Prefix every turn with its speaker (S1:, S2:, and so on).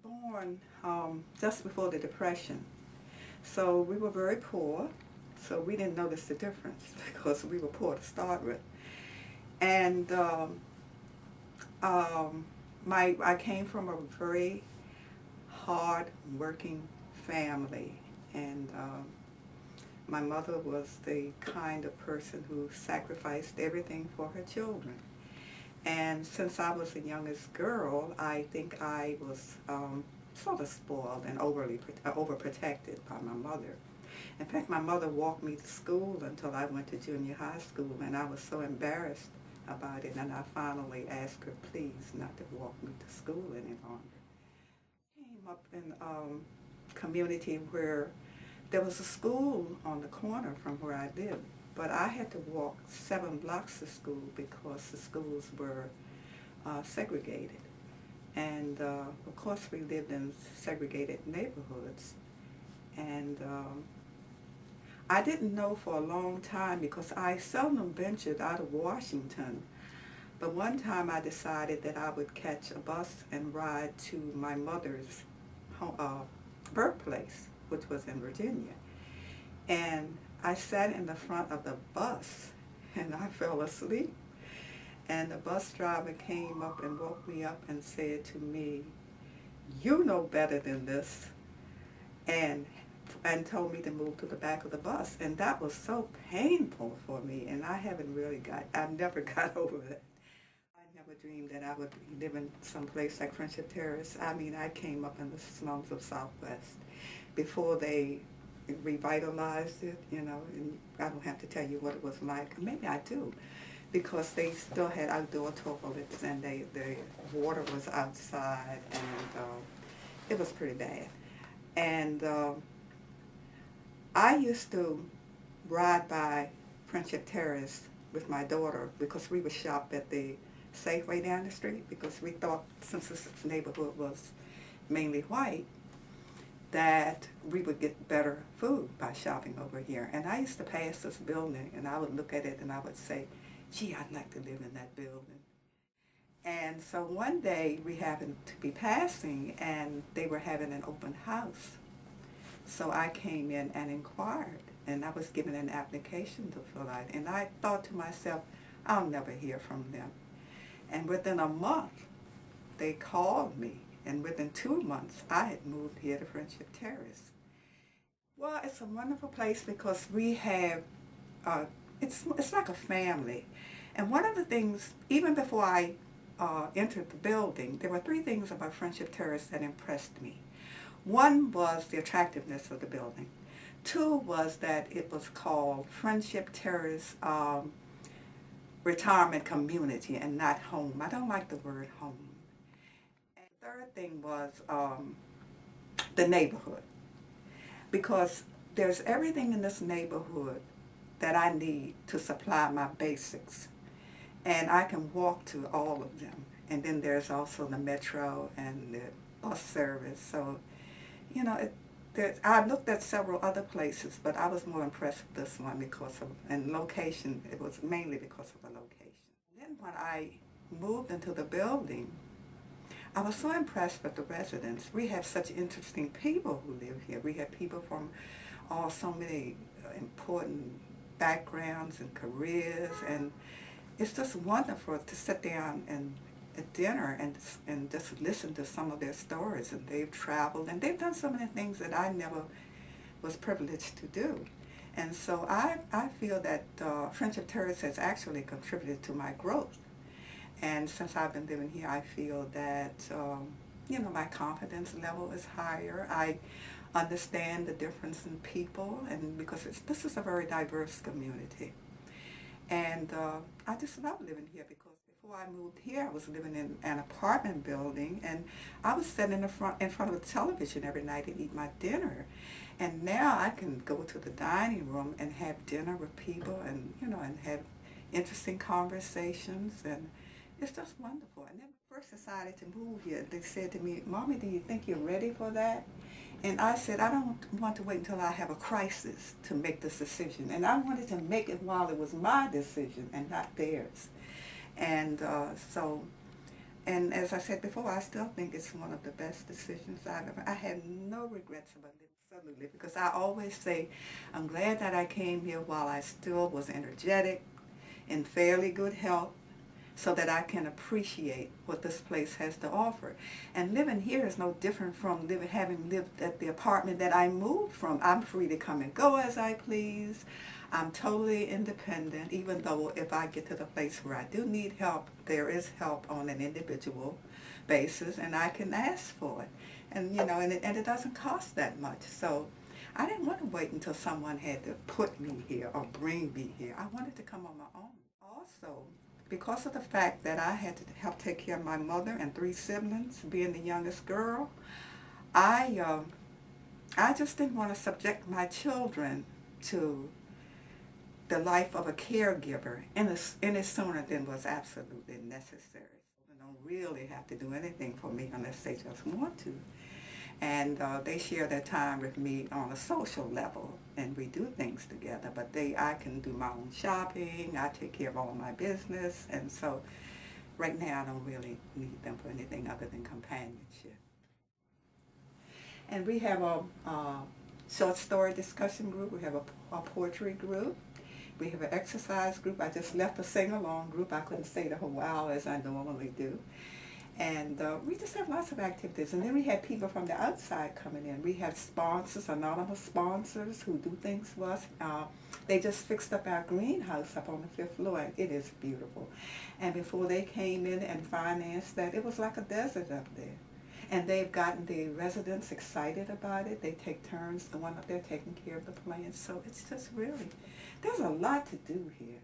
S1: born just before the Depression. So we were very poor, so we didn't notice the difference because we were poor to start with. And I came from a very hard working family, and my mother was the kind of person who sacrificed everything for her children. And since I was the youngest girl, I think I was sort of spoiled and overprotected by my mother. In fact, my mother walked me to school until I went to junior high school, and I was so embarrassed about it, and I finally asked her, please, not to walk me to school any longer. Came up in a community where there was a school on the corner from where I lived, but I had to walk 7 blocks to school because the schools were segregated. And of course, we lived in segregated neighborhoods. And I didn't know for a long time because I seldom ventured out of Washington. But one time I decided that I would catch a bus and ride to my mother's birthplace, which was in Virginia. And I sat in the front of the bus and I fell asleep. And the bus driver came up and woke me up and said to me, you know better than this, and told me to move to the back of the bus. And that was so painful for me, and I never got over that. I never dreamed that I would be living someplace like Friendship Terrace. I mean, I came up in the slums of Southwest before they revitalized it, and I don't have to tell you what it was like. Maybe I do, because they still had outdoor toilets and the water was outside, and it was pretty bad. And I used to ride by Friendship Terrace with my daughter because we would shop at the Safeway down the street because we thought, since this neighborhood was mainly white, that we would get better food by shopping over here. And I used to pass this building and I would look at it and I would say, gee, I'd like to live in that building. And so one day we happened to be passing and they were having an open house. So I came in and inquired, and I was given an application to fill out. And I thought to myself, I'll never hear from them. And within a month, they called me. And within 2 months, I had moved here to Friendship Terrace. Well, it's a wonderful place because we have, it's like a family. And one of the things, even before I entered the building, there were 3 things about Friendship Terrace that impressed me. One was the attractiveness of the building. 2 was that it was called Friendship Terrace Retirement Community and not home. I don't like the word home. And the third thing was the neighborhood, because there's everything in this neighborhood that I need to supply my basics, and I can walk to all of them. And then there's also the metro and the bus service. So, I looked at several other places, but I was more impressed with this one and location, it was mainly because of the location. Then when I moved into the building, I was so impressed with the residents. We have such interesting people who live here. We have people from so many important backgrounds and careers, and it's just wonderful to sit down and at dinner and just listen to some of their stories. And they've traveled and they've done so many things that I never was privileged to do. And so I feel that Friendship Terrace has actually contributed to my growth. And since I've been living here, I feel that my confidence level is higher. I understand the difference in people, and because this is a very diverse community. And I just love living here because before I moved here, I was living in an apartment building, and I was sitting in front of the television every night and eat my dinner. And now I can go to the dining room and have dinner with people, and and have interesting conversations, and it's just wonderful. And then I first decided to move here, they said to me, Mommy, do you think you're ready for that? And I said, I don't want to wait until I have a crisis to make this decision. And I wanted to make it while it was my decision and not theirs. And so And as I said before, I still think it's one of the best decisions I've ever. I had no regrets about it, absolutely, because I always say, I'm glad that I came here while I still was energetic, in fairly good health, so that I can appreciate what this place has to offer. And living here is no different from having lived at the apartment that I moved from. I'm free to come and go as I please. I'm totally independent, even though if I get to the place where I do need help, there is help on an individual basis, and I can ask for it. And, you know, and it doesn't cost that much. So I didn't want to wait until someone had to put me here or bring me here. I wanted to come on my own. Also, because of the fact that I had to help take care of my mother and 3 siblings, being the youngest girl, I just didn't want to subject my children to the life of a caregiver any sooner than was absolutely necessary. They don't really have to do anything for me unless they just want to. And they share their time with me on a social level, and we do things together. But I can do my own shopping. I take care of all my business, and so right now I don't really need them for anything other than companionship. And we have a short story discussion group. We have a poetry group. We have an exercise group. I just left a sing-along group. I couldn't stay the whole while as I normally do. And we just have lots of activities. And then we had people from the outside coming in. We had sponsors, anonymous sponsors who do things for us. They just fixed up our greenhouse up on the 5th floor, and it is beautiful. And before they came in and financed that, it was like a desert up there. And they've gotten the residents excited about it. They take turns going up there taking care of the plants. So it's just really, there's a lot to do here.